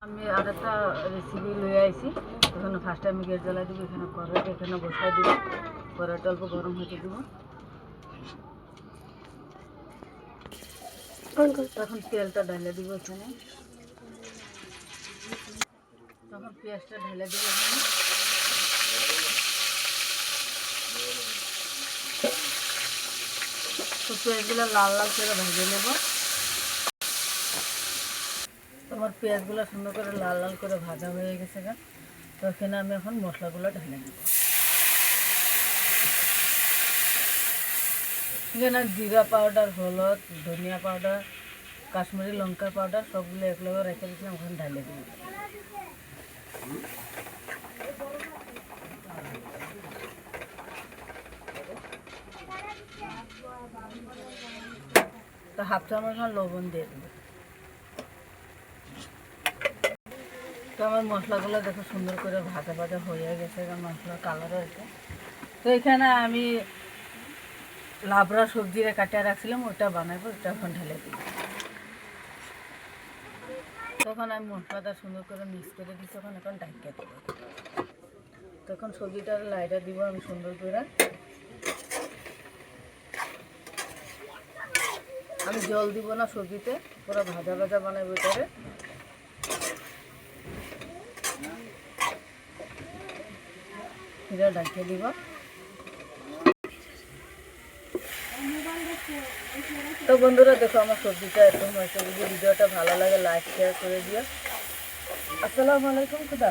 আমি আরেকটা রেসিপি লয়ে আইছি। এখানে ফার্স্টে আমি গ্যাস জ্বালাই দিব, এখানে কড়াইটা এখানে বসাই দিব, কড়াইটা অল্প গরম হতে দিব। তখন তেলটা ঢেলে দিব এখানে, তখন পেঁয়াজটা ঢেলে দিব এখানে। তো পেঁয়াজগুলো লাল লাল করে ভেজে নেব। তোমার পেঁয়াজগুলো সুন্দর করে লাল লাল করে ভাজা হয়ে গেছে গা। তো এখানে আমি এখন মশলাগুলো ঢেলে দেব। এখানে জিরা পাউডার, হলুদ, ধনিয়া পাউডার, কাশ্মীরি লঙ্কা পাউডার সবগুলো একলগে রেখে দিয়েছিলাম, ওখানে ঢেলে দিব। তো হাফ চামচ লবণ দিয়ে দেবো। তো আমার মশলাগুলো দেখো সুন্দর করে ভাজা ভাজা হয়ে গেছে, মশলার কালারও আছে। তো এখানে আমি লাবড়া সবজিরে কাটিয়ে রাখছিলাম, ওটা বানাবো, ওটা এখন ঢেলে দিই। তখন আমি মশলাটা সুন্দর করে মিক্স করে দিই, তখন এখন ঢাকিয়ে দেবো। তখন সবজিটার লাইটা দিব আমি সুন্দর করে। আমি জল দিব না সবজিতে, পুরো ভাজা ভাজা বানাবো এটারে। এটা ঢাকিয়ে দিব। তো বন্ধুরা দেখো আমার সবজিটা একদম হয়েছে। যদি ভিডিওটা ভালো লাগে লাইক শেয়ার করে দিও। আসসালামু আলাইকুম, খুদা।